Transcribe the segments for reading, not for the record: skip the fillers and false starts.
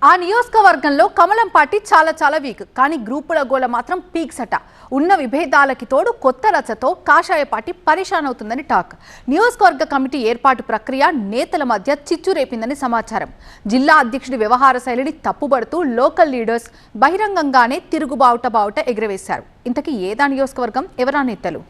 ఆ నియోజకవర్గంలో కమలం పార్టీ చాలా వీక్, కానీ గ్రూపుల గోల మాత్రం పీక్స్ అట. ఉన్న విభేదాలకి తోడు కొత్త రచతో కాషాయ పార్టీ పరిశాన్ అవుతుందని టాక్. నియోజకవర్గ కమిటీ ఏర్పాటు ప్రక్రియ నేతల మధ్య చిచ్చు రేపిందని సమాచారం. జిల్లా అధ్యక్షుడి వ్యవహార శైలిని తప్పుబడుతూ లోకల్ లీడర్స్ బహిరంగంగానే తిరుగుబావుట ఎగరవేశారు. ఇంతకీ ఏదా నియోజకవర్గం, ఎవరా నేతలు?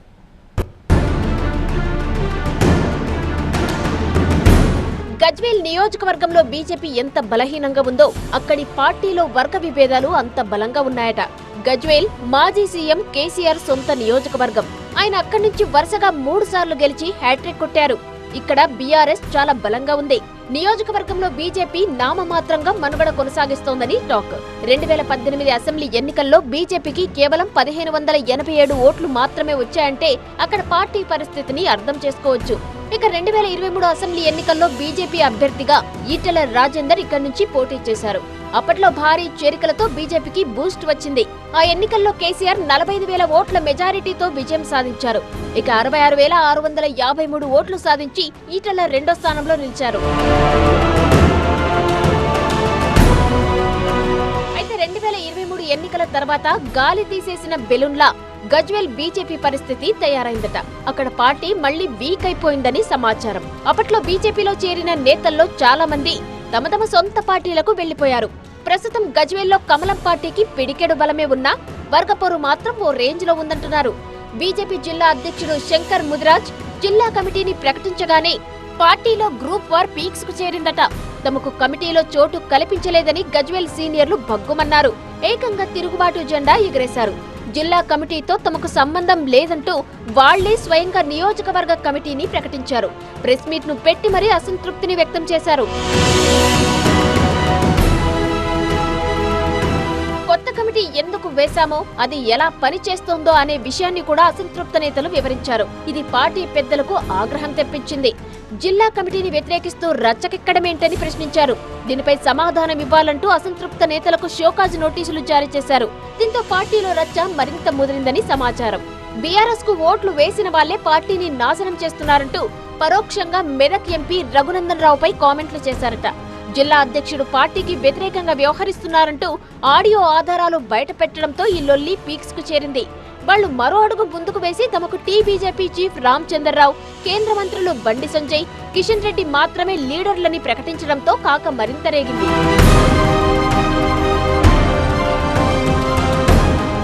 గజ్వేల్ నియోజకవర్గంలో బీజేపీ ఎంత బలహీనంగా ఉందో అక్కడి పార్టీలో వర్గ విభేదాలు అంత బలంగా ఉన్నాయట. గజ్వేల్ మాజీ సీఎం కేసీఆర్ సొంత నియోజకవర్గం. ఆయన అక్కడి నుంచి వరుసగా 3 సార్లు గెలిచి హ్యాట్రిక్ కొట్టారు. ఇక్కడ బీఆర్ఎస్ చాలా బలంగా ఉంది. నియోజకవర్గంలో బీజేపీ నామమాత్రంగా మనుగడ కొనసాగిస్తోందని టాక్. 2018 అసెంబ్లీ ఎన్నికల్లో బీజేపీకి కేవలం 1587 ఓట్లు మాత్రమే వచ్చాయంటే అక్కడ పార్టీ పరిస్థితిని అర్థం చేసుకోవచ్చు. ఇక 2023 అసెంబ్లీ ఎన్నికల్లో బీజేపీ అభ్యర్థిగా ఈటెల రాజేందర్ ఇక్కడి నుంచి పోటీ చేశారు. అప్పట్లో భారీ చేరికలతో బీజేపీకి బూస్ట్ వచ్చింది. ఆ ఎన్నికల్లో కేసీఆర్ 45,000 ఓట్ల మెజారిటీతో విజయం సాధించారు. ఇక 66,653 ఓట్లు సాధించి ఈటెల 2వ స్థానంలో నిలిచారు. అయితే 2023 ఎన్నికల తర్వాత గాలి తీసేసిన బెలూన్లా గజ్వేల్ బీజేపీ పరిస్థితి తయారైందట. అక్కడ పార్టీ మళ్లీ వీక్ అయిపోయిందని సమాచారం. అప్పట్లో బీజేపీలో చేరిన నేతల్లో చాలా మంది తమ సొంత పార్టీలకు వెళ్లిపోయారు. ప్రస్తుతం గజ్వేల్లో కమలం పార్టీకి పిడికెడు బలమే ఉన్నా వర్గపోరు మాత్రం ఓ రేంజ్ లో ఉందంటున్నారు. బీజేపీ జిల్లా అధ్యక్షుడు శంకర్ ముదిరాజ్ జిల్లా కమిటీని ప్రకటించగానే పార్టీలో గ్రూప్ వార్ పీక్స్ కు చేరిందట. తమకు కమిటీలో చోటు కల్పించలేదని గజ్వేల్ సీనియర్లు భగ్గుమన్నారు. ఏకంగా తిరుగుబాటు జెండా ఎగరేశారు. జిల్లా కమిటీతో తమకు సంబంధం లేదంటూ వాళ్లే స్వయంగా నియోజకవర్గ కమిటీని ప్రకటించారు. ప్రెస్ మీట్ ను పెట్టి మరీ అసంతృప్తిని వ్యక్తం చేశారు. కొత్త కమిటీ ఎందుకు వేశామో, అది ఎలా పనిచేస్తోందో అనే విషయాన్ని కూడా అసంతృప్త నేతలు వివరించారు. ఇది పార్టీ పెద్దలకు ఆగ్రహం తెప్పించింది. జిల్లా కమిటీని వ్యతిరేకిస్తూ రచ్చకెక్కడమేంటని ప్రశ్నించారు. దీనిపై సమాధానం ఇవ్వాలంటూ అసంతృప్త నేతలకు షోకాజ్ నోటీసులు జారీ చేశారు. దీంతో పార్టీలో రచ్చ మరింత ముదిరిందని సమాచారం. బీఆర్ఎస్ కు ఓట్లు వేసిన వాళ్లే పార్టీని నాశనం చేస్తున్నారంటూ పరోక్షంగా మెదక్ ఎంపీ రఘునందన్ రావుపై కామెంట్లు చేశారట. జిల్లా అధ్యక్షుడు పార్టీకి వ్యతిరేకంగా వ్యవహరిస్తున్నారంటూ ఆడియో ఆధారాలు బయటపెట్టడంతో ఈ లొల్లి పీక్స్ కు చేరింది. వాళ్లు మరో అడుగు ముందుకు వేసి తమకు బీజేపీ చీఫ్ రామచంద్రరావు, కేంద్ర మంత్రులు బండి సంజయ్, కిషన్ రెడ్డి మాత్రమే లీడర్లని ప్రకటించడంతో కాక మరింత రేగింది.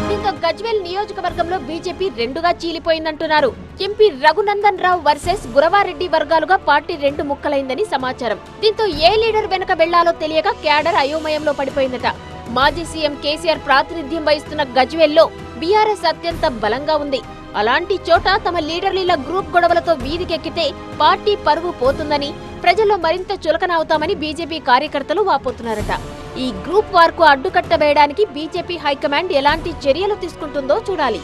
దీంతో గజ్వేల్ నియోజకవర్గంలో బీజేపీ రెండుగా చీలిపోయిందంటున్నారు. ఎంపీ రఘునందన్ రావు వర్సెస్ గురవారెడ్డి వర్గాలుగా పార్టీ 2 ముక్కలైందని సమాచారం. దీంతో ఏ లీడర్ వెనుక వెళ్లాలో తెలియక క్యాడర్ అయోమయంలో పడిపోయిందట. మాజీ సీఎం కేసీఆర్ ప్రాతినిధ్యం వహిస్తున్న గజ్వేల్లో బీఆర్ఎస్ అత్యంత బలంగా ఉంది. అలాంటి చోట తమ లీడర్ల గ్రూప్ గొడవలతో వీధికెక్కితే పార్టీ పరువు పోతుందని, ప్రజల్లో మరింత చులకన అవుతామని బీజేపీ కార్యకర్తలు వాపోతున్నారట. ఈ గ్రూప్ వార్కు అడ్డుకట్ట వేయడానికి బీజేపీ హైకమాండ్ ఎలాంటి చర్యలు తీసుకుంటుందో చూడాలి.